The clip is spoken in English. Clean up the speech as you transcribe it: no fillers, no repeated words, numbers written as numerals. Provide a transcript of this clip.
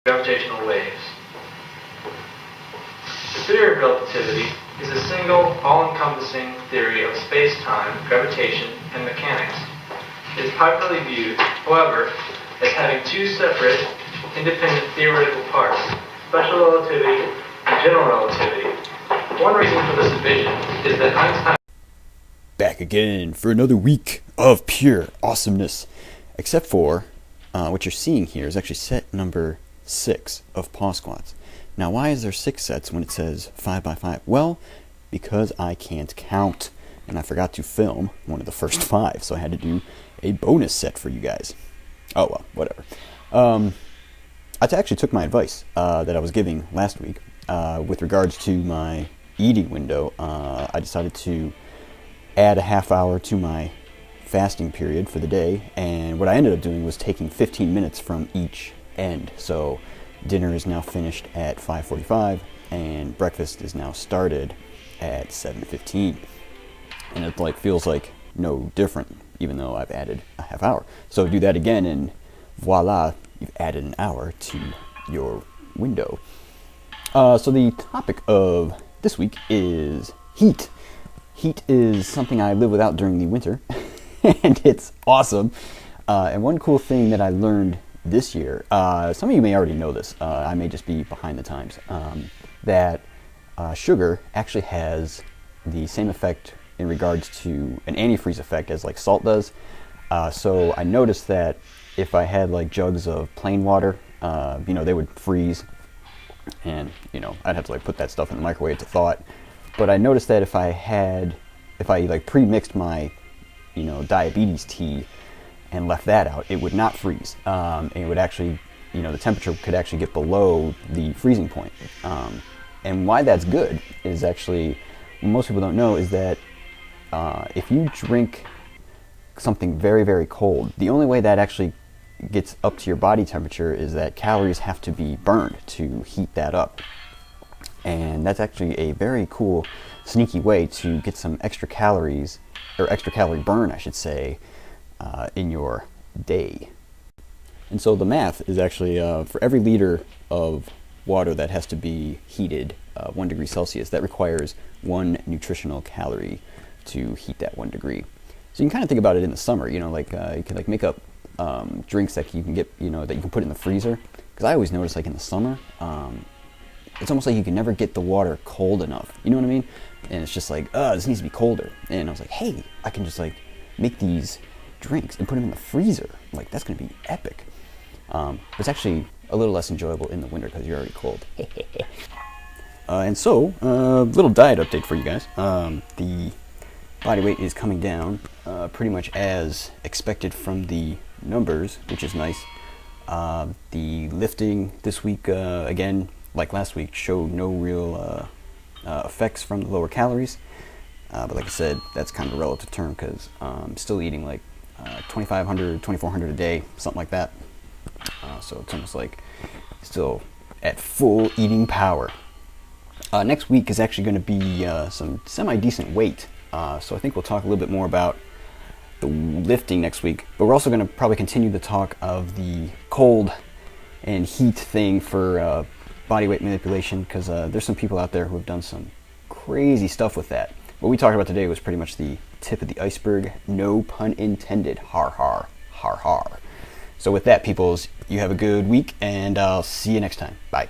Gravitational waves. The theory of relativity is a single, all-encompassing theory of space-time, gravitation, and mechanics. It is popularly viewed, however, as having two separate, independent theoretical parts, special relativity and general relativity. One reason for this division is that Einstein... Back again for another week of pure awesomeness. Except for, what you're seeing here is actually set number 6 of paw squats. Now, why is there 6 sets when it says 5x5? Well, because I can't count, and I forgot to film one of the first 5, so I had to do a bonus set for you guys. Oh well, whatever. I actually took my advice that I was giving last week with regards to my eating window. I decided to add a half hour to my fasting period for the day, and what I ended up doing was taking 15 minutes from each end. So dinner is now finished at 5:45 and breakfast is now started at 7:15, and it feels like no different even though I've added a half hour. So do that again and voila, you've added an hour to your window. So the topic of this week is heat. Heat is something I live without during the winter and it's awesome. And one cool thing that I learned this year, some of you may already know this, I may just be behind the times, that sugar actually has the same effect in regards to an antifreeze effect as like salt does. So I noticed that if I had like jugs of plain water, they would freeze, and I'd have to like put that stuff in the microwave to thaw it. But I noticed that if I like pre-mixed my diabetes tea and left that out, it would not freeze. And it would actually, the temperature could actually get below the freezing point. And why that's good is actually, what most people don't know is that if you drink something very, very cold, the only way that actually gets up to your body temperature is that calories have to be burned to heat that up. And that's actually a very cool, sneaky way to get some extra calories, or extra calorie burn, I should say, in your day. And so the math is actually for every liter of water that has to be heated 1 degree Celsius, that requires 1 nutritional calorie to heat that 1 degree. So you can kind of think about it in the summer, you can make up drinks that you can get, that you can put in the freezer. Because I always notice like in the summer, it's almost like you can never get the water cold enough. You know what I mean? And it's just like, this needs to be colder. And I was like, hey, I can just like make these drinks and put them in the freezer. Like, that's going to be epic. It's actually a little less enjoyable in the winter because you're already cold. And so, little diet update for you guys. The body weight is coming down pretty much as expected from the numbers, which is nice. The lifting this week, again, like last week, showed no real effects from the lower calories. But like I said, that's kind of a relative term because I'm still eating like 2,500, 2,400 a day, something like that. So it's almost like still at full eating power. Next week is actually going to be some semi-decent weight. So I think we'll talk a little bit more about the lifting next week. But we're also going to probably continue the talk of the cold and heat thing for body weight manipulation, because there's some people out there who have done some crazy stuff with that. What we talked about today was pretty much the tip of the iceberg, no pun intended. Har har, har har. So with that, peoples, you have a good week, and I'll see you next time. Bye.